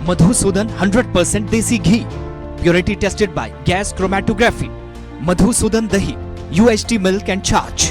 Madhusudan 100% desi ghee, purity tested by gas chromatography. Madhusudan दही, UHT milk and charge।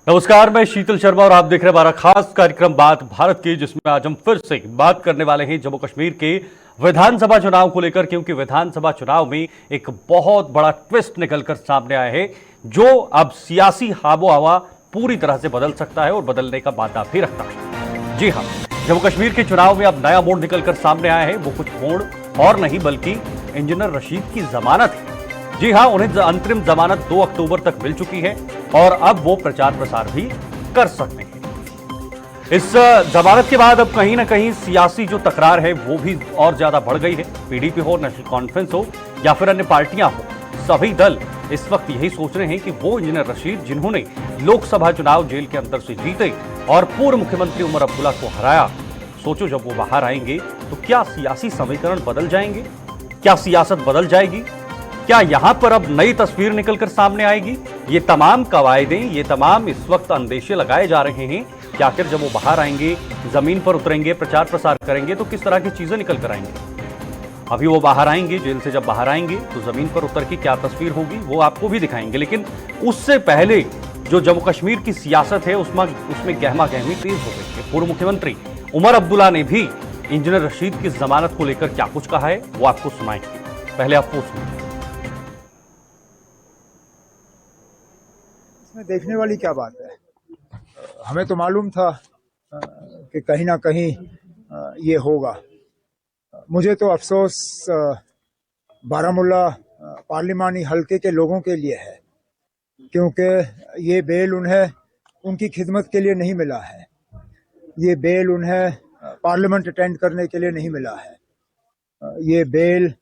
नमस्कार, मैं शीतल शर्मा और आप देख रहे हैं हमारा खास कार्यक्रम बात भारत की, जिसमें आज हम फिर से बात करने वाले हैं जम्मू कश्मीर के विधानसभा चुनाव को लेकर, क्योंकि विधानसभा चुनाव में एक बहुत बड़ा ट्विस्ट निकलकर सामने आया है जो अब सियासी आबो हवा पूरी तरह से बदल सकता है और बदलने का वादा भी रखता है। जी हां, जम्मू कश्मीर के चुनाव में अब नया मोड़ निकलकर सामने आया है। वो कुछ मोड़ और नहीं बल्कि इंजीनियर रशीद की जमानत है। जी हां, उन्हें अंतरिम जमानत 2 अक्टूबर तक मिल चुकी है और अब वो प्रचार प्रसार भी कर सकते हैं। इस जमानत के बाद अब कहीं ना कहीं सियासी जो तकरार है वो भी और ज्यादा बढ़ गई है। पीडीपी हो, नेशनल कॉन्फ्रेंस हो या फिर अन्य पार्टियां हो, सभी दल इस वक्त यही सोच रहे हैं कि वो इंजीनियर रशीद जिन्होंने लोकसभा चुनाव जेल के अंदर से जीते और पूर्व मुख्यमंत्री उमर अब्दुल्ला को हराया, सोचो जब वो बाहर आएंगे तो क्या सियासी समीकरण बदल जाएंगे, क्या सियासत बदल जाएगी, क्या यहां पर अब नई तस्वीर निकलकर सामने आएगी। ये तमाम कवायदें, ये तमाम इस वक्त अंदेशे लगाए जा रहे हैं कि आखिर जब वो बाहर आएंगे, जमीन पर उतरेंगे, प्रचार प्रसार करेंगे तो किस तरह की चीजें निकल कर आएंगी। अभी वो बाहर आएंगे, जेल से जब बाहर आएंगे तो जमीन पर उतर के क्या तस्वीर होगी वो आपको भी दिखाएंगे। लेकिन उससे पहले जो जम्मू कश्मीर की सियासत है उसमें गहमा गहमी तेज हो गई है। पूर्व मुख्यमंत्री उमर अब्दुल्ला ने भी इंजीनियर रशीद की जमानत को लेकर क्या कुछ कहा है वो आपको सुनाएंगे। पहले आप वो सुनिए। देखने वाली क्या बात है। हमें तो मालूम था कि कहीं ना कहीं ये होगा। मुझे तो अफसोस बारामूला पार्लिमानी हलके के लोगों के लिए है, क्योंकि ये बेल उन्हें उनकी खिदमत के लिए नहीं मिला है। ये बेल उन्हें पार्लियामेंट अटेंड करने के लिए नहीं मिला है। ये बेल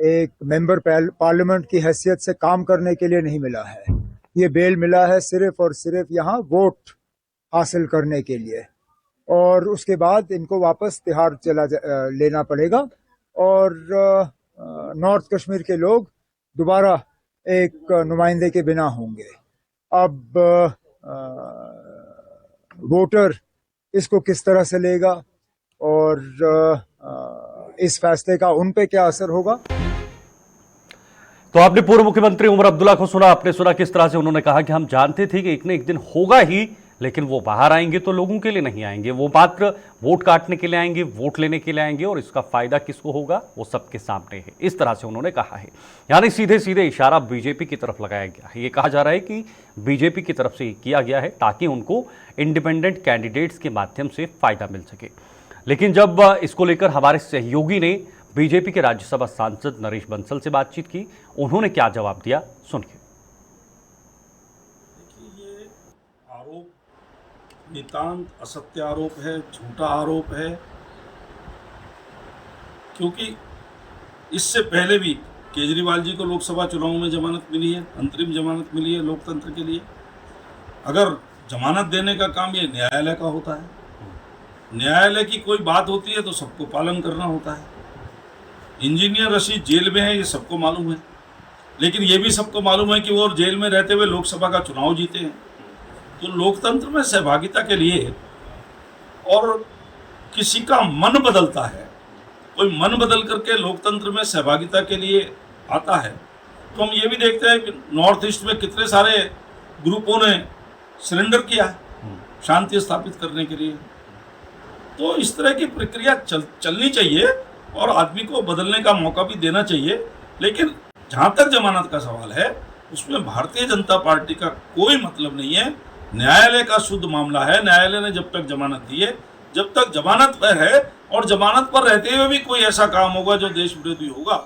एक मेंबर पार्लियामेंट की हैसियत से काम करने के लिए नहीं मिला है। ये बेल मिला है सिर्फ और सिर्फ यहाँ वोट हासिल करने के लिए, और उसके बाद इनको वापस तिहाड़ लेना पड़ेगा और नॉर्थ कश्मीर के लोग दोबारा एक नुमाइंदे के बिना होंगे। अब वोटर इसको किस तरह से लेगा और इस फैसले का उन पे क्या असर होगा। तो आपने पूर्व मुख्यमंत्री उमर अब्दुल्ला को सुना, आपने सुना किस तरह से उन्होंने कहा कि हम जानते थे कि एक न एक दिन होगा ही, लेकिन वो बाहर आएंगे तो लोगों के लिए नहीं आएंगे, वो मात्र वोट काटने के लिए आएंगे, वोट लेने के लिए आएंगे और इसका फायदा किसको होगा वो सबके सामने है। इस तरह से उन्होंने कहा है, यानी सीधे सीधे इशारा बीजेपी की तरफ लगाया गया है। ये कहा जा रहा है कि बीजेपी की तरफ से किया गया है ताकि उनको इंडिपेंडेंट कैंडिडेट्स के माध्यम से फायदा मिल सके। लेकिन जब इसको लेकर हमारे सहयोगी ने बीजेपी के राज्यसभा सांसद नरेश बंसल से बातचीत की, उन्होंने क्या जवाब दिया सुनिए। ये आरोप नितांत असत्य आरोप है, झूठा आरोप है, क्योंकि इससे पहले भी केजरीवाल जी को लोकसभा चुनाव में जमानत मिली है, अंतरिम जमानत मिली है लोकतंत्र के लिए। अगर जमानत देने का काम ये न्यायालय का होता है, न्यायालय की कोई बात होती है तो सबको पालन करना होता है। इंजीनियर रशीद जेल में है, ये सबको मालूम है, लेकिन ये भी सबको मालूम है कि वो जेल में रहते हुए लोकसभा का चुनाव जीते हैं। तो लोकतंत्र में सहभागिता के लिए और किसी का मन बदलता है, कोई मन बदल करके लोकतंत्र में सहभागिता के लिए आता है। तो हम ये भी देखते हैं कि नॉर्थ ईस्ट में कितने सारे ग्रुपों ने सरेंडर किया शांति स्थापित करने के लिए। तो इस तरह की प्रक्रिया चलनी चाहिए और आदमी को बदलने का मौका भी देना चाहिए। लेकिन जहां तक जमानत का सवाल है उसमें भारतीय जनता पार्टी का कोई मतलब नहीं है। न्यायालय का शुद्ध मामला है। न्यायालय ने जब तक जमानत दी है, जब तक जमानत पर है और जमानत पर रहते हुए भी कोई ऐसा काम होगा जो देश विरोधी होगा।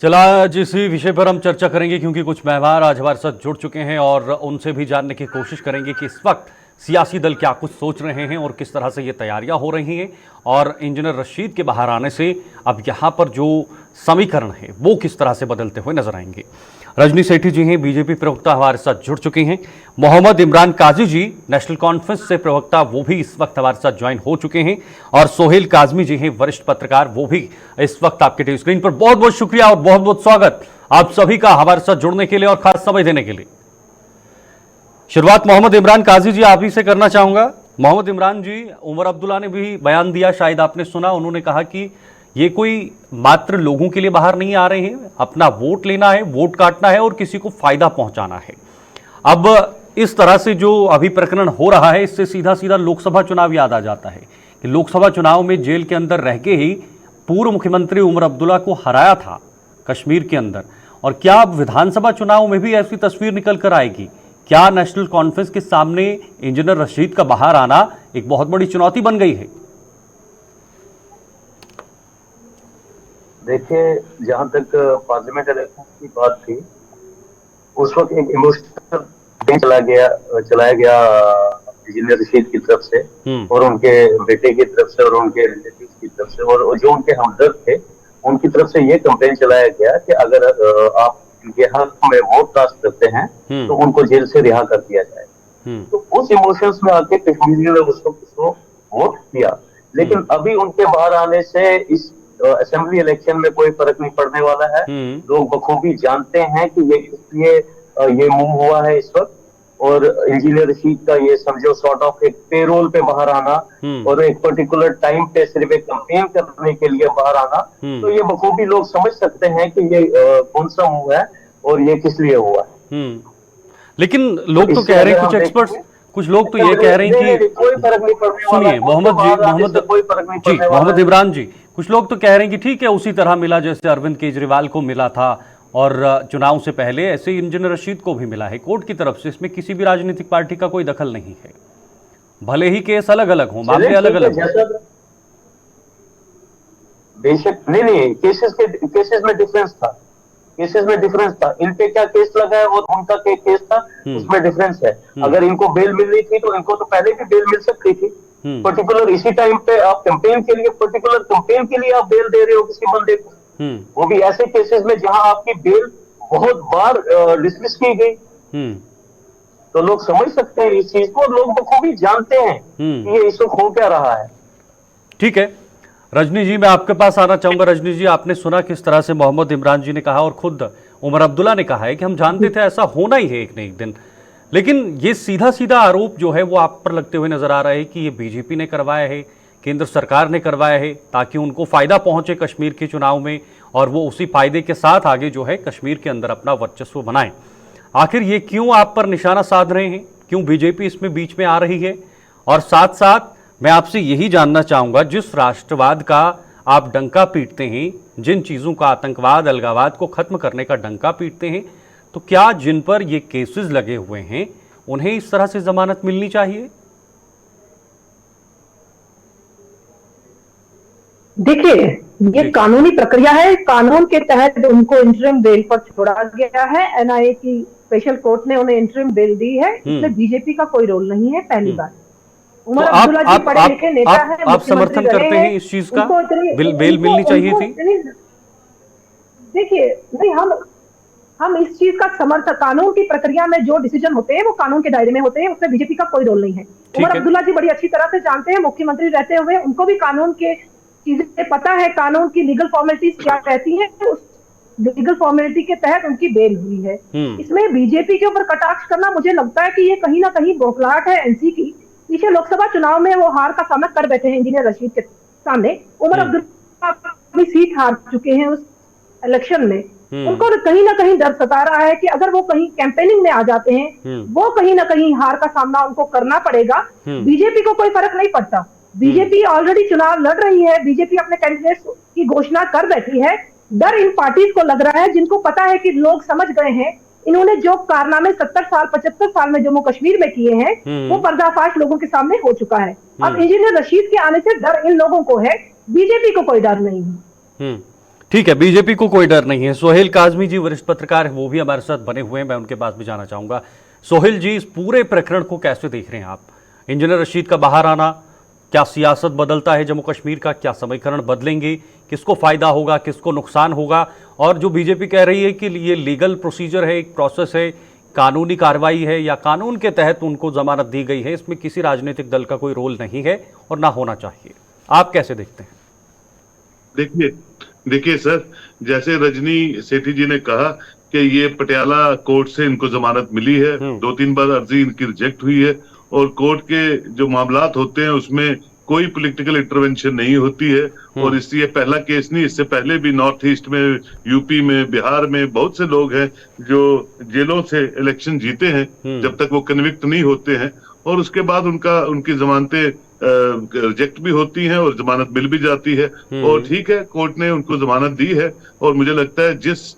चला आज इसी विषय पर हम चर्चा करेंगे, क्योंकि कुछ मेहमान आज हमारे साथ जुड़ चुके हैं और उनसे भी जानने की कोशिश करेंगे कि इस वक्त सियासी दल क्या कुछ सोच रहे हैं और किस तरह से ये तैयारियां हो रही हैं, और इंजीनियर रशीद के बाहर आने से अब यहाँ पर जो समीकरण है वो किस तरह से बदलते हुए नजर आएंगे। रजनी सेठी जी हैं बीजेपी प्रवक्ता, हमारे साथ जुड़ चुके हैं। मोहम्मद इमरान काजी जी नेशनल कॉन्फ्रेंस से प्रवक्ता, वो भी इस वक्त हमारे साथ ज्वाइन हो चुके हैं। और सोहेल काजमी जी हैं वरिष्ठ पत्रकार, वो भी इस वक्त आपके टीवी स्क्रीन पर। बहुत बहुत शुक्रिया और बहुत बहुत स्वागत आप सभी का हमारे साथ जुड़ने के लिए और खास समय देने के लिए। शुरुआत मोहम्मद इमरान काजी जी आप ही से करना चाहूंगा। मोहम्मद इमरान जी, उमर अब्दुल्ला ने भी बयान दिया, शायद आपने सुना, उन्होंने कहा कि ये कोई मात्र लोगों के लिए बाहर नहीं आ रहे हैं, अपना वोट लेना है, वोट काटना है और किसी को फायदा पहुंचाना है। अब इस तरह से जो अभी प्रकरण हो रहा है, इससे सीधा सीधा लोकसभा चुनाव याद आ जाता है कि लोकसभा चुनाव में जेल के अंदर रह के ही पूर्व मुख्यमंत्री उमर अब्दुल्ला को हराया था कश्मीर के अंदर। और क्या अब विधानसभा चुनाव में भी ऐसी तस्वीर निकल कर आएगी? क्या नेशनल कॉन्फ्रेंस के सामने इंजीनियर रशीद का बाहर आना एक बहुत बड़ी चुनौती बन गई है? देखिए, जहां तक पार्लियामेंट इलेक्शन की बात थी, उस वक्त एक इमोशनल चलाया गया इंजीनियर रशीद की तरफ से और उनके बेटे की तरफ से और उनके रिलेटिव की तरफ से, और जो उनके हमदर्द थे उनकी तरफ से ये कैंपेन चलाया गया कि अगर आप इनके हक में वोट कास्ट करते हैं तो उनको जेल से रिहा कर दिया जाए। तो उस इमोशंस में आके कश्मीरियों ने उसको वोट किया। लेकिन अभी उनके बाहर आने से इस असेंबली इलेक्शन में कोई फर्क नहीं पड़ने वाला है। लोग बखूबी जानते हैं कि ये इसलिए ये मूव हुआ है इस वक्त, और इंजीनियर रशीद का ये समझो सॉर्ट ऑफ एक पेरोल पे बाहर आना और एक पर्टिकुलर टाइम पे सिर्फ एक कैंपेन करने के लिए बाहर आना, तो ये बखूबी लोग समझ सकते हैं कि ये कौन सा मूव है और ये किस लिए हुआ है। लेकिन लोग तो कह रहे हैं, कुछ एक्सपर्ट्स, कुछ लोग तो ये कह रहे हैं कि कोई फर्क नहीं पड़ने वाला। सुनिए मोहम्मद इमरान जी, कुछ लोग तो कह रहे हैं कि ठीक है, उसी तरह मिला जैसे अरविंद केजरीवाल को मिला था और चुनाव से पहले, ऐसे ही इंजीनियर रशीद को भी मिला है कोर्ट की तरफ से। इसमें किसी भी राजनीतिक पार्टी का कोई दखल नहीं है, भले ही केस अलग अलग हो, मामले अलग अलग हो। बेशक नहीं, केसेस में डिफरेंस था। इन पे क्या केस लगा है और उनका क्या केस था, उसमें डिफरेंस है। अगर इनको बेल मिलनी थी तो इनको तो पहले भी बेल मिल सकती थी। पर्टिकुलर इसी टाइम पे आप कैंपेन के लिए आप बेल दे रहे हो किसी बंदे को, वो भी ऐसे केसेस में जहां आपकी बेल बहुत बार डिसमिस की गई। तो लोग समझ सकते हैं इस चीज को, और लोग बखूबी जानते हैं कि ये इस वक्त हो क्या रहा है। ठीक है, रजनी जी मैं आपके पास आना चाहूंगा। रजनी जी, आपने सुना किस तरह से मोहम्मद इमरान जी ने कहा और खुद उमर अब्दुल्ला ने कहा है कि हम जानते थे ऐसा होना ही है एक न एक दिन, लेकिन ये सीधा सीधा आरोप जो है वो आप पर लगते हुए नजर आ रहा है कि ये बीजेपी ने करवाया है, केंद्र सरकार ने करवाया है, ताकि उनको फायदा पहुंचे कश्मीर के चुनाव में और वो उसी फायदे के साथ आगे जो है कश्मीर के अंदर अपना वर्चस्व बनाए। आखिर ये क्यों आप पर निशाना साध रहे हैं, क्यों बीजेपी इसमें बीच में आ रही है? और साथ साथ मैं आपसे यही जानना चाहूंगा, जिस राष्ट्रवाद का आप डंका पीटते हैं, जिन चीजों का, आतंकवाद, अलगावाद को खत्म करने का डंका पीटते हैं, तो क्या जिन पर ये केसेस लगे हुए हैं उन्हें इस तरह से जमानत मिलनी चाहिए? देखिए, ये कानूनी प्रक्रिया है। कानून के तहत उनको इंटरिम बेल पर छोड़ा गया है। एनआईए की स्पेशल कोर्ट ने उन्हें इंटरिम बेल दी है। इसमें बीजेपी का कोई रोल नहीं है, पहली बात। उमर अब्दुल्ला जी पढ़े लिखे नेता है, आप समर्थन करते हैं इस चीज का? बेल मिलनी चाहिए थी? देखिए, नहीं, हम इस चीज का समर्थन, कानून की प्रक्रिया में जो डिसीजन होते हैं वो कानून के दायरे में होते हैं, उसमें बीजेपी का कोई रोल नहीं है। उमर अब्दुल्ला जी बड़ी अच्छी तरह से जानते हैं, मुख्यमंत्री रहते हुए उनको भी कानून के चीजें पता है, कानून की लीगल फॉर्मेलिटीज क्या कहती है, उस लीगल फॉर्मेलिटी के तहत उनकी बेल हुई है। इसमें बीजेपी के ऊपर कटाक्ष करना, मुझे लगता है कि ये कहीं ना कहीं बौखलाहट है एनसी की। पीछे लोकसभा चुनाव में वो हार का सामना कर बैठे हैं इंजीनियर रशीद के सामने। उमर अब्दुल्ला अपनी सीट हार चुके हैं उस इलेक्शन में। उनको कहीं ना कहीं डर सता रहा है कि अगर वो कहीं कैंपेनिंग में आ जाते हैं, वो कहीं ना कहीं हार का सामना उनको करना पड़ेगा। बीजेपी को कोई फर्क नहीं पड़ता, बीजेपी ऑलरेडी चुनाव लड़ रही है, बीजेपी अपने कैंडिडेट्स की घोषणा कर बैठी है। डर इन पार्टीज को लग रहा है जिनको पता है कि लोग समझ गए हैं, इन्होंने जो कारनामे 70 साल 75 साल में जम्मू कश्मीर में किए हैं वो पर्दाफाश लोगों के सामने हो चुका है। अब इंजीनियर रशीद के आने से डर इन लोगों को है, बीजेपी को कोई डर नहीं है। ठीक है, बीजेपी को कोई डर नहीं है। सोहेल काजमी जी वरिष्ठ पत्रकार हैं, वो भी हमारे साथ बने हुए हैं, मैं उनके पास भी जाना चाहूंगा। सोहेल जी, इस पूरे प्रकरण को कैसे देख रहे हैं आप? इंजीनियर रशीद का बाहर आना क्या सियासत बदलता है जम्मू कश्मीर का, क्या समीकरण बदलेंगे, किसको फायदा होगा, किसको नुकसान होगा? और जो बीजेपी कह रही है कि ये लीगल प्रोसीजर है, एक प्रोसेस है, कानूनी कार्रवाई है या कानून के तहत उनको जमानत दी गई है, इसमें किसी राजनीतिक दल का कोई रोल नहीं है और ना होना चाहिए, आप कैसे देखते हैं? देखिए सर, जैसे रजनी सेठी जी ने कहा कि ये पटियाला कोर्ट से इनको जमानत मिली है, 2-3 बार अर्जी इनकी रिजेक्ट हुई है और कोर्ट के जो मामलात होते हैं उसमें कोई पॉलिटिकल इंटरवेंशन नहीं होती है। और इसलिए पहला केस नहीं, इससे पहले भी नॉर्थ ईस्ट में, यूपी में, बिहार में बहुत से लोग हैं जो जेलों से इलेक्शन जीते हैं जब तक वो कन्विक्ट नहीं होते हैं, और उसके बाद उनकी जमानतें रिजेक्ट भी होती हैं और जमानत मिल भी जाती है। और ठीक है, कोर्ट ने उनको जमानत दी है और मुझे लगता है जिस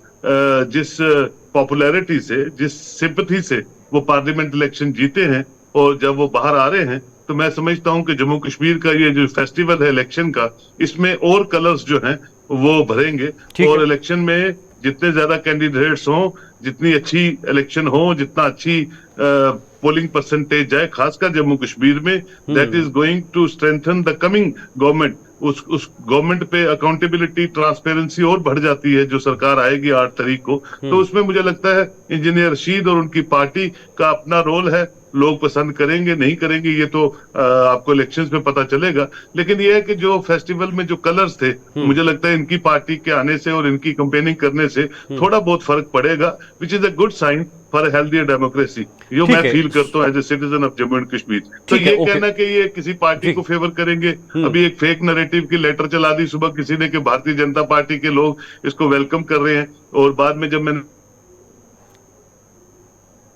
पॉपुलैरिटी से, जिस सिंपैथी से वो पार्लियामेंट इलेक्शन जीते हैं और जब वो बाहर आ रहे हैं, तो मैं समझता हूं कि जम्मू कश्मीर का ये जो फेस्टिवल है इलेक्शन का, इसमें और कलर्स जो हैं वो भरेंगे। और इलेक्शन में जितने ज्यादा कैंडिडेट्स हों, जितनी अच्छी इलेक्शन हो, जितना अच्छी पोलिंग परसेंटेज जाए, खासकर जम्मू कश्मीर में, that is going to strengthen the coming government. उस गवर्नमेंट पे अकाउंटेबिलिटी, ट्रांसपेरेंसी और बढ़ जाती है जो सरकार आएगी 8 तारीख को। तो उसमें मुझे लगता है इंजीनियर रशीद और उनकी पार्टी का अपना रोल है। लोग पसंद करेंगे नहीं करेंगे ये तो आपको इलेक्शंस में पता चलेगा, लेकिन ये है कि जो फेस्टिवल में जो कलर्स थे, मुझे लगता है इनकी पार्टी के आने से और इनकी कैंपेनिंग करने से थोड़ा बहुत फर्क पड़ेगा, which is a good sign for healthy democracy, जो मैं फील करता हूँ as a citizen of Jammu and Kashmir. तो ये कहना कि ये किसी पार्टी को फेवर करेंगे, अभी एक फेक नैरेटिव की लेटर चला दी सुबह किसी ने कि भारतीय जनता पार्टी के लोग इसको वेलकम कर रहे हैं, और बाद में जब मैंने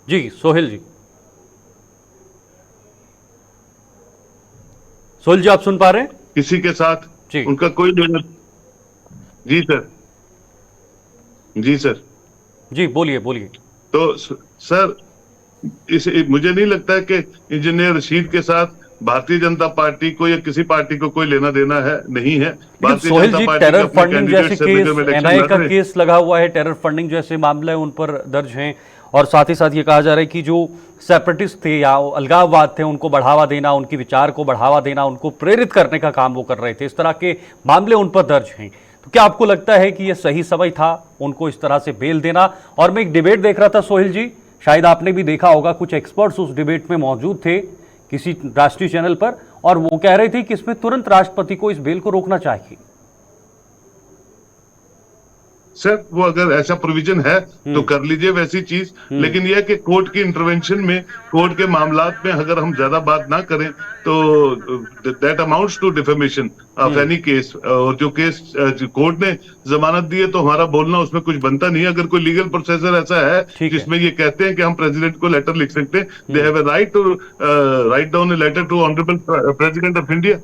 जी सोहेल जी आप सुन पा रहे हैं? किसी के साथ उनका कोई लेना। जी सर जी बोलिए। तो सर मुझे नहीं लगता है कि इंजीनियर रशीद के साथ भारतीय जनता पार्टी को या किसी पार्टी को कोई लेना देना है, नहीं है। सोहेल जी, टेरर फंडिंग जैसे केस, एनआईए का केस लगा हुआ है, टेरर फंडिंग जैसे मामले उन पर दर्ज हैं, और साथ ही साथ ये कहा जा रहा है कि जो सेपरेटिस्ट थे या अलगाववाद थे उनको बढ़ावा देना, उनके विचार को बढ़ावा देना, उनको प्रेरित करने का काम वो कर रहे थे, इस तरह के मामले उन पर दर्ज हैं। तो क्या आपको लगता है कि ये सही समय था उनको इस तरह से बेल देना? और मैं एक डिबेट देख रहा था सोहेल जी, शायद आपने भी देखा होगा, कुछ एक्सपर्ट्स उस डिबेट में मौजूद थे किसी राष्ट्रीय चैनल पर, और वो कह रहे थे कि इसमें तुरंत राष्ट्रपति को इस बेल को रोकना चाहिए। सर वो अगर ऐसा प्रोविजन है तो कर लीजिए वैसी चीज, लेकिन यह कि कोर्ट की इंटरवेंशन में, कोर्ट के मामलात में अगर हम ज्यादा बात ना करें तो that amounts to defamation of any case. और जो केस कोर्ट ने जमानत दी है तो हमारा बोलना उसमें कुछ बनता नहीं है। अगर कोई लीगल प्रोसेसर ऐसा है जिसमें ये कहते हैं कि हम प्रेसिडेंट को लेटर लिख सकते हैं, they have a right to write down a letter to honourable president of India.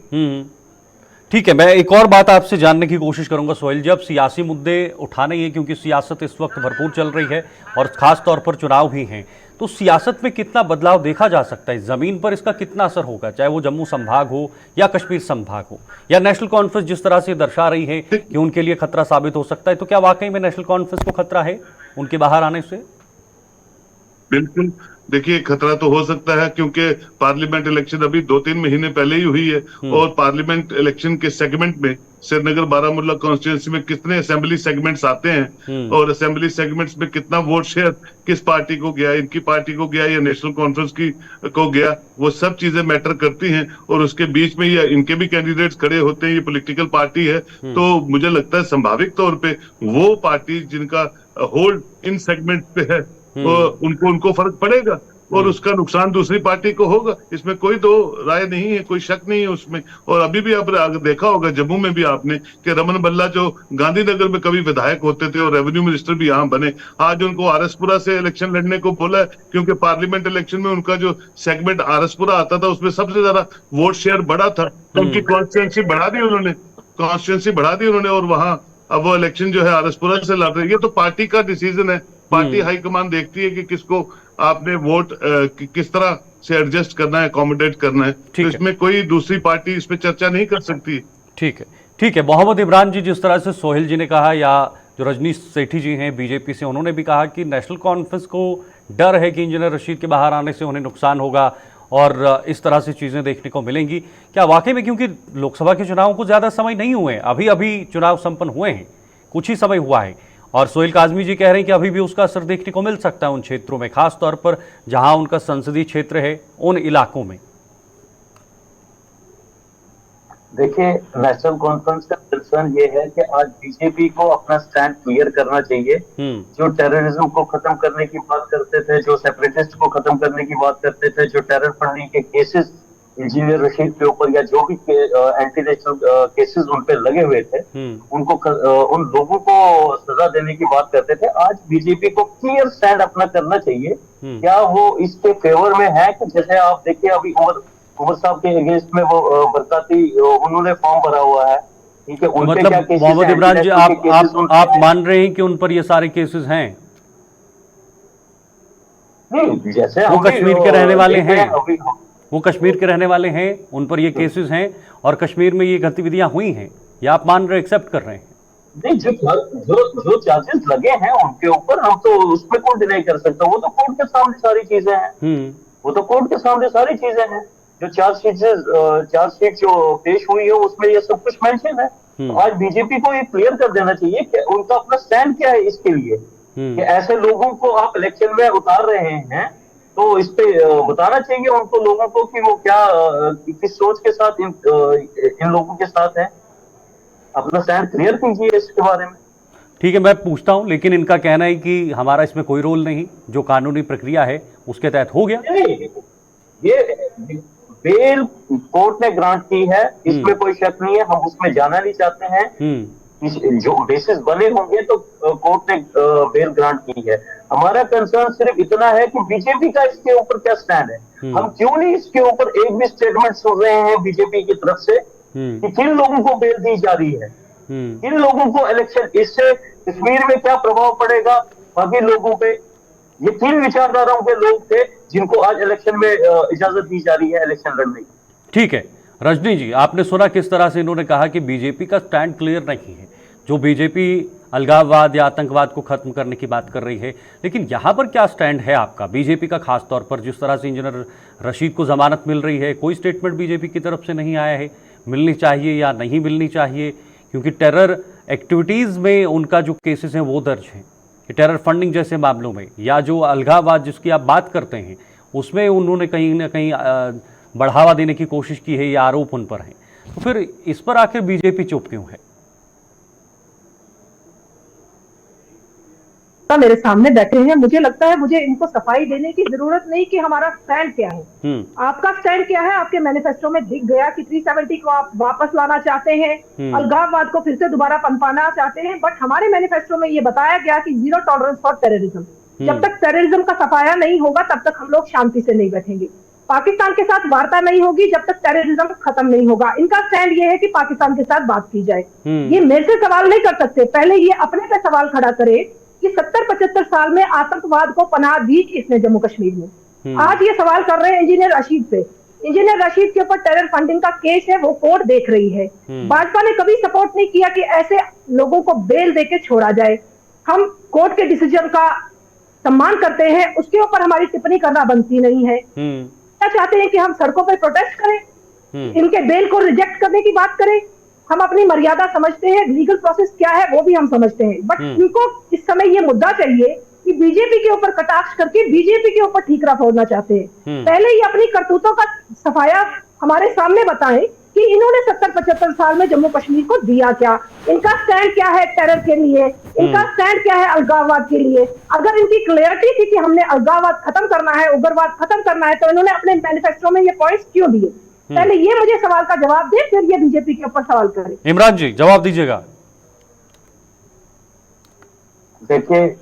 ठीक है, मैं एक और बात आपसे जानने की कोशिश करूंगा सोहेल जी, अब सियासी मुद्दे उठाने ही, क्योंकि सियासत इस वक्त भरपूर चल रही है और खास तौर पर चुनाव भी हैं, तो सियासत में कितना बदलाव देखा जा सकता है, जमीन पर इसका कितना असर होगा, चाहे वो जम्मू संभाग हो या कश्मीर संभाग हो, या नेशनल कॉन्फ्रेंस जिस तरह से दर्शा रही है कि उनके लिए खतरा साबित हो सकता है, तो क्या वाकई में नेशनल कॉन्फ्रेंस को खतरा है उनके बाहर आने से? बिल्कुल, देखिए खतरा तो हो सकता है क्योंकि पार्लियामेंट इलेक्शन अभी 2-3 महीने पहले ही हुई है, और पार्लियामेंट इलेक्शन के सेगमेंट में श्रीनगर बारामूला कॉन्स्टिट्यूंसी में कितने असेंबली सेगमेंट्स आते हैं, और असेंबली सेगमेंट्स में कितना वोट शेयर किस पार्टी को गया, इनकी पार्टी को गया या नेशनल कॉन्फ्रेंस की को गया, वो सब चीजें मैटर करती हैं। और उसके बीच में ये इनके भी कैंडिडेट्स खड़े होते हैं, ये पॉलिटिकल पार्टी है, तो मुझे लगता है संभाविक तौर पे वो पार्टी जिनका होल्ड इन सेगमेंट पे है तो उनको फर्क पड़ेगा और उसका नुकसान दूसरी पार्टी को होगा। इसमें कोई दो राय नहीं है, कोई शक नहीं है उसमें। और अभी भी आप देखा होगा जम्मू में भी आपने कि रमन बल्ला जो गांधीनगर में कभी विधायक होते थे और रेवेन्यू मिनिस्टर भी यहाँ बने, आज उनको आरएसपुरा से इलेक्शन लड़ने को बोला है क्योंकि पार्लियामेंट इलेक्शन में उनका जो सेगमेंट आरएसपुरा आता था उसमें सबसे ज्यादा वोट शेयर बढ़ा था, उनकी कॉन्स्टिट्यूंसी बढ़ा दी उन्होंने, और वहां अब वो इलेक्शन जो है आरएसपुरा से लड़ रही है। ये तो पार्टी का डिसीजन है, पार्टी हाईकमान देखती है कि किसको आपने वोट किस तरह से एडजस्ट करना है, अकोमोडेट करना है, तो इसमें कोई दूसरी पार्टी इस पे चर्चा नहीं कर सकती। ठीक है मोहम्मद इमरान जी, जिस तरह से सोहेल जी ने कहा, या जो रजनीश सेठी जी हैं बीजेपी से, उन्होंने भी कहा कि नेशनल कॉन्फ्रेंस को डर है कि इंजीनियर रशीद के बाहर आने से उन्हें नुकसान होगा, और इस तरह से चीज़ें देखने को मिलेंगी क्या वाकई में? क्योंकि लोकसभा के चुनाव को ज़्यादा समय नहीं हुए हैं, अभी अभी चुनाव संपन्न हुए हैं, कुछ ही समय हुआ है, और सोहेल काज़मी जी कह रहे हैं कि अभी भी उसका असर देखने को मिल सकता है उन क्षेत्रों में, खास तौर पर जहां उनका संसदीय क्षेत्र है, उन इलाकों में। देखिए, नेशनल कॉन्फ्रेंस का कंसर्न ये है कि आज बीजेपी को अपना स्टैंड क्लियर करना चाहिए। जो टेररिज्म को खत्म करने की बात करते थे, जो सेपरेटिस्ट को खत्म करने की बात करते थे, जो टेरर फंडिंग के केसेस इंजीनियर रशीद के ऊपर या जो भी एंटी नेशनल केसेस उन पे लगे हुए थे, उनको उन लोगों को सजा देने की बात करते थे, आज बीजेपी को क्लियर स्टैंड अपना करना चाहिए। क्या वो इसके फेवर में है कि जैसे आप देखिए अभी उमर साहब के अगेंस्ट में वो बरकाती उन्होंने फॉर्म भरा हुआ है, ठीक है, उन पे क्या मतलब केसेस मोहम्मद हैं, इमरान जी, आप आप मान रहे हैं कि उन पर ये सारे केसेस हैं? नहीं, जैसे वो कश्मीर के रहने वाले हैं, अभी वो कश्मीर के रहने वाले हैं, उन पर ये केसेस हैं और कश्मीर में ये गतिविधियां हुई हैं, या आप मान रहे, एक्सेप्ट कर रहे हैं? नहीं, जो चार्जेस लगे हैं उनके ऊपर हम तो उसमें कौन डिनाई कर सकता, वो तो कोर्ट के सामने सारी चीजें हैं, वो तो कोर्ट के सामने सारी चीजें हैं। जो चार्जशीट जो पेश हुई है उसमें ये सब कुछ मेंशन है। तो आज बीजेपी को ये क्लियर कर देना चाहिए कि उनका अपना स्टैंड क्या है इसके लिए, कि ऐसे लोगों को आप इलेक्शन में उतार रहे हैं, तो इस पे बताना चाहिए उनको, लोगों को, कि वो क्या किस सोच के साथ इन लोगों के साथ है। अपना स्टैंड क्लियर कीजिए इसके बारे में। ठीक है, मैं पूछता हूं, लेकिन इनका कहना है कि हमारा इसमें कोई रोल नहीं, जो कानूनी प्रक्रिया है उसके तहत हो गया। ये बेल कोर्ट ने ग्रांट की है, इसमें कोई शक नहीं है, हम उसमें जाना नहीं चाहते हैं। जो बेसिस बने होंगे तो कोर्ट ने बेल ग्रांट की है। हमारा कंसर्न सिर्फ इतना है कि बीजेपी का इसके ऊपर क्या स्टैंड है। हम क्यों नहीं इसके ऊपर एक भी स्टेटमेंट सुन रहे हैं बीजेपी की तरफ से कि किन लोगों को बेल दी जा रही है, किन लोगों को इलेक्शन, इससे कश्मीर में क्या प्रभाव पड़ेगा बाकी लोगों पे। ये 3 विचारधाराओं के लोग थे जिनको आज इलेक्शन में इजाजत दी जा रही है इलेक्शन लड़ने की। ठीक है, रजनी जी, आपने सुना किस तरह से इन्होंने कहा कि बीजेपी का स्टैंड क्लियर नहीं है, जो बीजेपी अलगाववाद या आतंकवाद को खत्म करने की बात कर रही है, लेकिन यहाँ पर क्या स्टैंड है आपका बीजेपी का? खास तौर पर जिस तरह से इंजीनियर रशीद को जमानत मिल रही है, कोई स्टेटमेंट बीजेपी की तरफ से नहीं आया है, मिलनी चाहिए या नहीं मिलनी चाहिए, क्योंकि टेरर एक्टिविटीज़ में उनका जो केसेस हैं वो दर्ज हैं, टेरर फंडिंग जैसे मामलों में, या जो अलगाववाद जिसकी आप बात करते हैं उसमें उन्होंने कहीं ना कहीं बढ़ावा देने की कोशिश की है, ये आरोप उन पर है। तो फिर इस पर आखिर बीजेपी चुप क्यों है? मेरे सामने बैठे हैं, मुझे लगता है मुझे इनको सफाई देने की जरूरत नहीं कि हमारा स्टैंड क्या है। आपका स्टैंड क्या है? आपके मैनिफेस्टो में दिख गया कि 370 को आप वापस लाना चाहते हैं, अलगाववाद को फिर से दोबारा पनपाना चाहते हैं, बट हमारे मैनिफेस्टो में ये बताया गया कि 0 टॉलरेंस फॉर टेररिज्म। जब तक टेररिज्म का सफाया नहीं होगा तब तक हम लोग शांति से नहीं बैठेंगे। पाकिस्तान के साथ वार्ता नहीं होगी जब तक टेररिज्म खत्म नहीं होगा। इनका स्टैंड ये है कि पाकिस्तान के साथ बात की जाए। ये मेरे से सवाल नहीं कर सकते, पहले ये अपने पे सवाल खड़ा करे कि 70-75 साल में आतंकवाद को पनाह दी किसने जम्मू कश्मीर में। आज ये सवाल कर रहे हैं इंजीनियर रशीद पे। इंजीनियर रशीद के ऊपर टेरर फंडिंग का केस है, वो कोर्ट देख रही है। भाजपा ने कभी सपोर्ट नहीं किया कि ऐसे लोगों को बेल देके छोड़ा जाए। हम कोर्ट के डिसीजन का सम्मान करते हैं, उसके ऊपर हमारी टिप्पणी करना बनती नहीं है। क्या चाहते हैं कि हम सड़कों पर प्रोटेस्ट करें, इनके बेल को रिजेक्ट करने की बात करें? हम अपनी मर्यादा समझते हैं, लीगल प्रोसेस क्या है वो भी हम समझते हैं, बट इनको इस समय ये मुद्दा चाहिए कि बीजेपी के ऊपर कटाक्ष करके बीजेपी के ऊपर ठीकरा फोड़ना चाहते हैं। पहले ये अपनी करतूतों का सफाया हमारे सामने बताएं कि इन्होंने 70-75 साल में जम्मू कश्मीर को दिया क्या, इनका स्टैंड क्या है टेरर के लिए, इनका स्टैंड क्या है अलगाववाद के लिए। अगर इनकी क्लियरिटी थी कि हमने अलगाववाद खत्म करना है, उग्रवाद खत्म करना है, तो इन्होंने अपने मैनिफेस्टो में ये पॉइंट्स क्यों दिए? पहले ये मुझे सवाल का जवाब दे, फिर ये बीजेपी के ऊपर सवाल करे। इमरान जी, जवाब दीजिएगा। देखिए,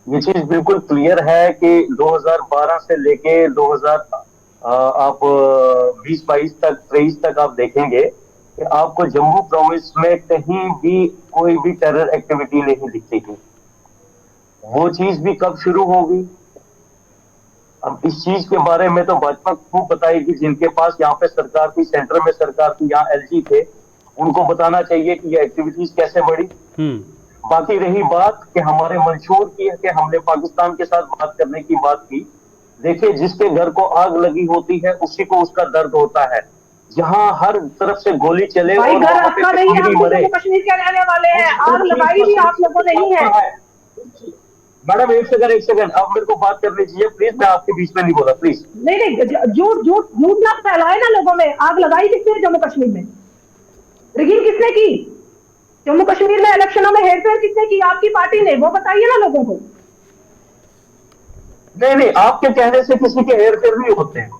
ये चीज बिल्कुल क्लियर है कि 2012 से लेके 2020-22 तक 23 तक आप देखेंगे कि आपको जम्मू प्रोविंस में कहीं भी कोई भी टेरर एक्टिविटी नहीं दिखती थी। वो चीज भी कब शुरू होगी? अब इस चीज के बारे में तो भाजपा खूब बताएगी, जिनके पास यहाँ पे सरकार थी, सेंटर में सरकार थी, यहाँ एलजी थे, उनको बताना चाहिए कि ये एक्टिविटीज कैसे बढ़ी। बाकी रही बात कि हमारे मंशूर की है कि हमने पाकिस्तान के साथ बात करने की बात की, देखिए, जिसके घर को आग लगी होती है उसी को उसका दर्द होता है। जहां हर तरफ से गोली चले भाई और घर वहां पे आपका नहीं है, कश्मीरी हम मरे, जम्मू कश्मीर के रहने वाले हैं। उस आग चीज लगाई को भी आप लोगों ने ही है। मैडम एक सेकंड, आप मेरे को बात करनी चाहिए प्लीज। मैं आपके बीच में नहीं बोला, प्लीज। नहीं नहीं, झूठ झूठ झूठ ना फैलाए ना लोगों में। आग लगाई किसने जम्मू कश्मीर में? रिगिंग किसने की? जम्मू कश्मीर में इलेक्शनों में हेरफेर किसने की? आपकी पार्टी ने। वो बताइए ना लोगों को। नहीं, आपके कहने से किसी के हेरफेर नहीं होते हैं।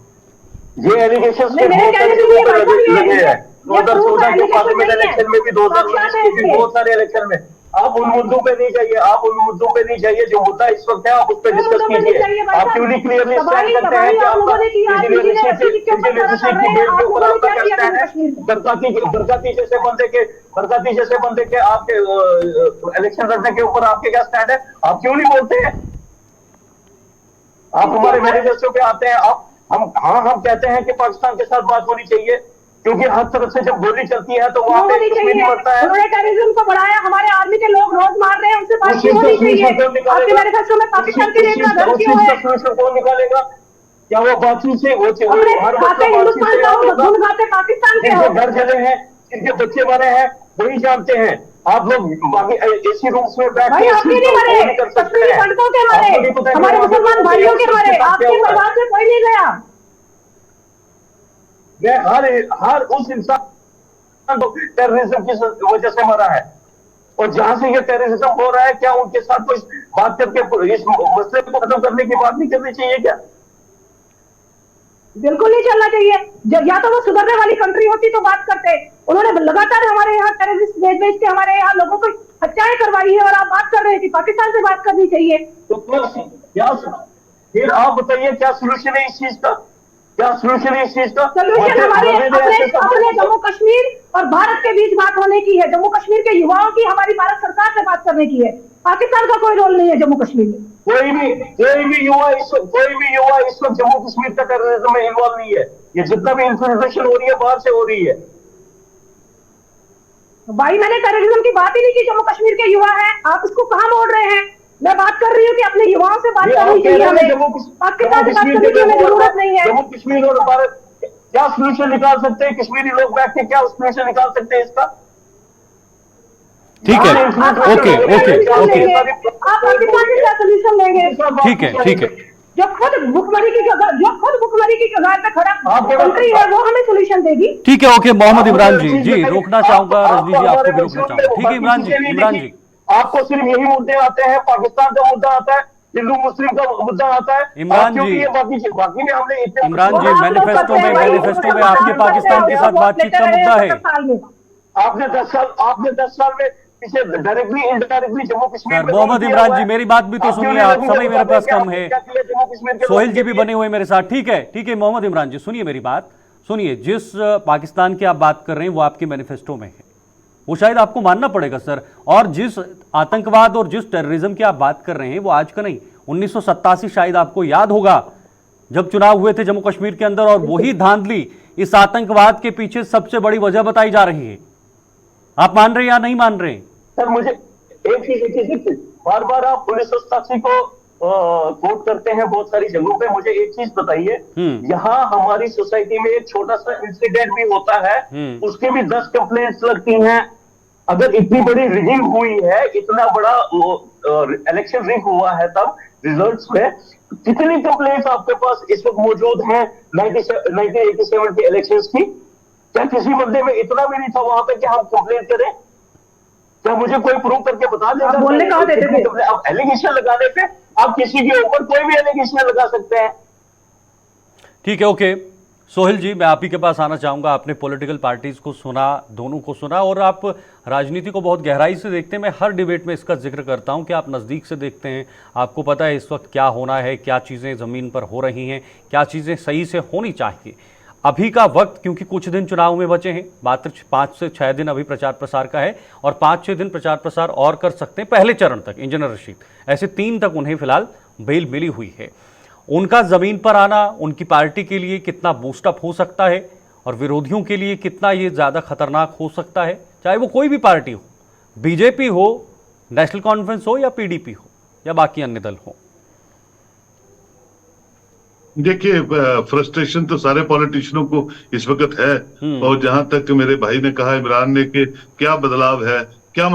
ये एलिगेशन नहीं, मेरे कहने से नहीं है भाई साहब, लगे हैं। ये proof 2014 के allegation पार्लियामेंट नहीं है। इलेक्शन में भी, 2019 साक्षात है के भी, इसके। बहुत सारे इलेक्शन में। आप उन मुद्दों पे नहीं जाइए, आप उन मुद्दों पे नहीं जाइए। जो मुद्दा इस वक्त है आप उस पर क्यों डिस्कस मुद्दों पे नहीं कीजिए। चाहिए भाई आप साहब? क्यों नहीं क्लियरली तबाही स्टैंड करते हैं कि आप लोगों आपका ने की, आप इंजीनियर रशीद के ऊपर सारा कर रहे हैं। आप लोगों ने क्या किया जम्मू कश्मीर में? बरकाती जैसे बंदे के आपके इलेक्शन लड़ने के ऊपर आपके क्या स्टैंड है? आप क्यों नहीं बोलते हैं? आप हमारे मैनिफेस्टो पे आते हैं, हम कहते हैं कि पाकिस्तान के साथ बात होनी चाहिए, क्योंकि हर तरफ से जब गोली चलती है तो वहां पे होनी कश्मीरी चाहिए। मरता है। उन्होंने टेररिज्म को बढ़ाया, हमारे आर्मी के लोग रोज मार रहे हैं, उनसे बात क्यों होनी चाहिए? आपके मैनिफेस्टो में पाकिस्तान के लिए इतना दर्द क्यों है? कौन निकालेगा? क्या वो बातचीत से अपने खाते हिंदुस्तान का हो, धुन गाते पाकिस्तान के हो। घर जले हैं, जिनके बच्चे मरे हैं, वही जानते हैं। आप लोग बाकी एसी रूम्स में बैठ भाई आपके नहीं मरे, कश्मीरी पंडितों के मरे, हमारे मुसलमान भाइयों के मरे। आपके परिवार से कोई नहीं गया। मैं हर उस इंसान को टेररिज्म की वजह से मरा है, और जहां से ये टेररिज्म हो रहा है, क्या उनके साथ कुछ बात करके इस मसले को खत्म करने की बात नहीं करनी चाहिए क्या? बिल्कुल नहीं चलना चाहिए। या तो वो सुधरने वाली कंट्री होती तो बात करते। उन्होंने लगातार हमारे यहाँ टेररिस्ट भेज के हमारे यहाँ लोगों को हत्याएं करवाई है, और आप बात कर रहे हैं कि पाकिस्तान से बात करनी चाहिए। तो फिर आप बताइए क्या सोल्यूशन है इस चीज का? क्या सोल्यूशन है इस चीज का? सोल्यूशन हमारे अपने जम्मू कश्मीर और भारत के बीच बात होने की है। जम्मू कश्मीर के युवाओं की हमारी भारत सरकार से बात करने की है। पाकिस्तान का कोई रोल नहीं है जम्मू कश्मीर में। कोई भी युवा इस वक्त जम्मू कश्मीर का टेररिज्म में इन्वॉल्व नहीं है। ये जितना भी इन्फिल्ट्रेशन हो रही है बाहर से हो रही है। भाई मैंने टेररिज्म की बात ही नहीं की। जम्मू कश्मीर के युवा हैं, आप इसको कहां मोड़ रहे हैं? मैं बात कर रही हूँ कि अपने युवाओं से बात करनी चाहिए हमें। पाकिस्तान से बात करने की हमें जरूरत नहीं है। जम्मू कश्मीर और भारत क्या सोल्यूशन निकाल सकते हैं? कश्मीरी लोग बैठ के क्या सोल्यूशन निकाल सकते हैं इसका? ठीक है, ओके ओके ओके, आप पाकिस्तान से क्या सोल्यूशन लेंगे? ठीक है। जो खुद भुखमरी की कगार पे खड़ा कंट्री है, वो हमें सोल्यूशन देगी। ठीक है, ओके। मोहम्मद इमरान जी रोकना चाहूंगा, रजनी जी आपको भी रोकना चाहूंगा। ठीक है इमरान जी आपको सिर्फ यही मुद्दे आते हैं, पाकिस्तान का मुद्दा आता है, हिंदू मुस्लिम का मुद्दा आता है। इमरान जी बाकी में हमने इमरान जी मैनिफेस्टो में आपके पाकिस्तान के साथ बातचीत का मुद्दा है। आपने 10 साल में इसे डायरेक्टली इनडायरेक्टली जम्मू कश्मीर में। मोहम्मद इमरान जी मेरी बात भी तो सुनिए आप, समय मेरे पास कम है। सोहेल जी भी बने हुए मेरे साथ। ठीक है मोहम्मद इमरान जी सुनिए मेरी बात सुनिए। जिस पाकिस्तान की आप बात कर रहे हैं वो आपके मैनिफेस्टो में है, वो शायद आपको मानना पड़ेगा सर। और जिस आतंकवाद और जिस टेररिज्म की आप बात कर रहे हैं वो आज का नहीं, 1987 शायद आपको याद होगा जब चुनाव हुए थे जम्मू कश्मीर के अंदर, और वही धांधली इस आतंकवाद के पीछे सबसे बड़ी वजह बताई जा रही है। आप मान रहे हैं या नहीं मान रहे हैं? सर मुझे एक चीज बार बार आप 1987 को कोट करते हैं बहुत सारी जगहों पे। मुझे एक चीज बताइए, यहाँ हमारी सोसाइटी में एक छोटा सा इंसिडेंट भी होता है, उसके भी 10 कंप्लेंट्स लगती हैं। अगर इतनी बड़ी रिगिंग हुई है, इतना बड़ा इलेक्शन रिग हुआ है, तब रिजल्ट्स में कितनी कंप्लेंट्स आपके पास इस वक्त मौजूद हैं 1987 के इलेक्शंस की? क्या किसी बंदे में इतना भी नहीं था वहां पे कि हम कंप्लेंट करें? क्या मुझे कोई प्रूव करके बता देगा? बोलने कहा देते थे। अब एलिगेशन लगाने पे आप किसी के ऊपर कोई भी एलिगेशन लगा सकते हैं। ठीक है, ओके। सोहेल जी मैं आप ही के पास आना चाहूंगा। आपने पॉलिटिकल पार्टीज को सुना, दोनों को सुना, और आप राजनीति को बहुत गहराई से देखते हैं। मैं हर डिबेट में इसका जिक्र करता हूं कि आप नज़दीक से देखते हैं, आपको पता है इस वक्त क्या होना है, क्या चीज़ें ज़मीन पर हो रही हैं, क्या चीज़ें सही से होनी चाहिए। अभी का वक्त, क्योंकि कुछ दिन चुनाव में बचे हैं, मात्र 5 से 6 दिन अभी प्रचार प्रसार का है, और 5-6 दिन प्रचार प्रसार और कर सकते हैं पहले चरण तक। इंजीनियर रशीद ऐसे 3 तक उन्हें फिलहाल बेल मिली हुई है। उनका ज़मीन पर आना उनकी पार्टी के लिए कितना बूस्टअप हो सकता है और विरोधियों के लिए कितना ये ज़्यादा खतरनाक हो सकता है, चाहे वो कोई भी पार्टी हो, बीजेपी हो, नेशनल कॉन्फ्रेंस हो, या पीडीपी हो, या बाकी अन्य दल हो। देखिए, फ्रस्ट्रेशन तो सारे पॉलिटिशियनों को इस वक्त है। और जहां तक मेरे भाई ने कहा, इमरान ने, कि क्या बदलाव है, क्या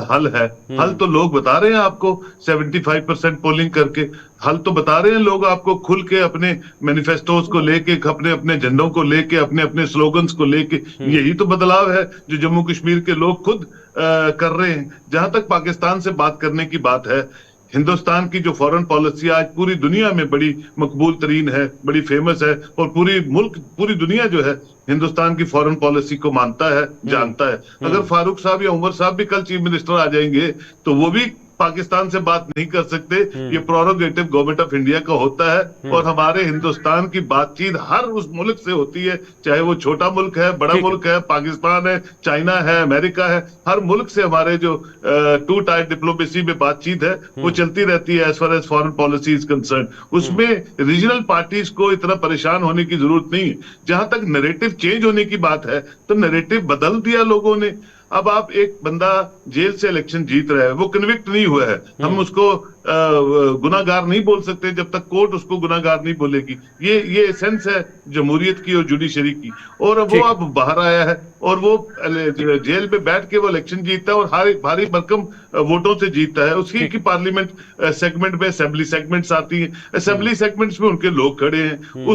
हल है, हल तो लोग बता रहे हैं आपको 75% पोलिंग करके। हल तो बता रहे हैं लोग आपको खुल के, अपने मैनिफेस्टोज को लेके, अपने अपने झंडों को लेके, अपने अपने स्लोगन्स को लेके। यही तो बदलाव है जो जम्मू कश्मीर के लोग खुद कर रहे हैं। जहां तक पाकिस्तान से बात करने की बात है, हिंदुस्तान की जो फॉरेन पॉलिसी आज पूरी दुनिया में बड़ी मकबूल तरीन है, बड़ी फेमस है, और पूरी दुनिया जो है हिंदुस्तान की फॉरेन पॉलिसी को मानता है, जानता है। अगर फारूक साहब या उमर साहब भी कल चीफ मिनिस्टर आ जाएंगे तो वो भी पाकिस्तान से बात नहीं कर सकते। ये प्रोरोगेटिव गवर्नमेंट ऑफ इंडिया का होता है। और हमारे हिंदुस्तान की बातचीत हर उस मुल्क से होती है, चाहे वो छोटा मुल्क है, बड़ा मुल्क है, पाकिस्तान है, चाइना है, अमेरिका है। हर मुल्क से हमारे जो टू टायर डिप्लोमेसी में बातचीत है वो चलती रहती है as far as foreign policy is concern. उसमें रीजनल पार्टीज को इतना परेशान होने की जरूरत नहीं है। जहां तक नैरेटिव चेंज होने की बात है तो नैरेटिव बदल दिया लोगों ने। अब आप, एक बंदा जेल से इलेक्शन जीत रहा है, वो कन्विक्ट नहीं हुआ है, हम उसको गुनाहगार नहीं बोल सकते जब तक कोर्ट उसको गुनाहगार नहीं बोलेगी। ये एसेंस है जमहूरियत की और जुडिशरी की। और वो अब बाहर आया है और वो जेल में बैठ के वो इलेक्शन जीतता है और भारी भरकम वोटों से जीतता है। उसी की पार्लियामेंट सेगमेंट में असेंबली सेगमेंट्स आती है, असेंबली सेगमेंट्स में उनके लोग खड़े हैं।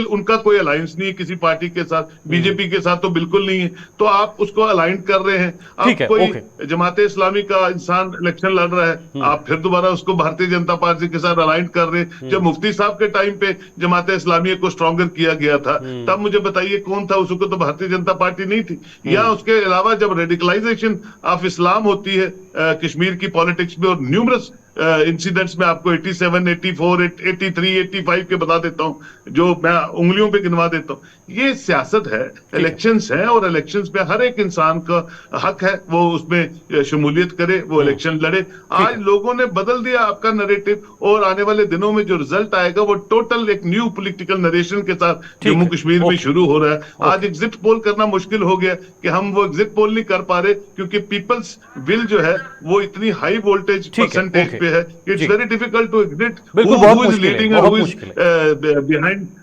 उनका कोई अलायंस नहीं है किसी पार्टी के साथ, बीजेपी के साथ तो बिल्कुल नहीं है। तो आप उसको अलाइन कर रहे हैं। अब कोई जमाते इस्लामी का इंसान इलेक्शन लड़ रहा है, आप फिर दोबारा उसको भारतीय जनता पार्टी के साथ अलाइन कर रहे हैं। जब मुफ्ती साहब के टाइम पे जमाते इस्लामी को स्ट्रॉन्गर किया गया था, तब मुझे बताइए कौन था, उसको तो भारतीय जनता पार्टी नहीं थी। या उसके अलावा जब रेडिकलाइजेशन ऑफ इस्लाम होती है कश्मीर की पॉलिटिक्स में, और न्यूमरस इंसिडेंट्स में आपको 87, 84, 83, 85 के बता देता हूं, जो मैं उंगलियों पे गिनवा देता हूं। ये सियासत है, इलेक्शंस है, और इलेक्शंस में हर एक इंसान का हक है वो उसमें शमूलियत करे, वो इलेक्शन लड़े। आज लोगों ने बदल दिया आपका नैरेटिव, और आने वाले दिनों में जो रिजल्ट आएगा वो टोटल एक न्यू पॉलिटिकल नरेशन के साथ जम्मू कश्मीर में शुरू हो रहा है। आज एग्जिट पोल करना मुश्किल हो गया कि हम वो एग्जिट पोल नहीं कर पा रहे, क्योंकि पीपल्स विल जो है वो इतनी हाई वोल्टेज परसेंटेज पे है। It's very difficult to exit who is leading and who is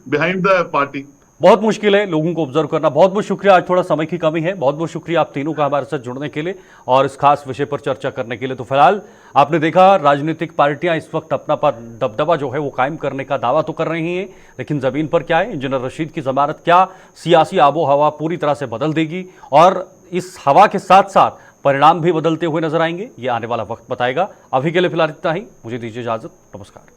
behind the party. बहुत मुश्किल है लोगों को ऑब्जर्व करना। बहुत बहुत शुक्रिया, आज थोड़ा समय की कमी है। बहुत बहुत शुक्रिया आप तीनों का हमारे साथ जुड़ने के लिए और इस खास विषय पर चर्चा करने के लिए। तो फिलहाल आपने देखा, राजनीतिक पार्टियां इस वक्त अपना दबदबा जो है वो कायम करने का दावा तो कर रही हैं, लेकिन जमीन पर क्या है, इंजीनियर रशीद की जमानत क्या सियासी आबो हवा पूरी तरह से बदल देगी, और इस हवा के साथ साथ परिणाम भी बदलते हुए नजर आएंगे, ये आने वाला वक्त बताएगा। अभी के लिए फिलहाल इतना ही, मुझे दीजिए इजाजत, नमस्कार।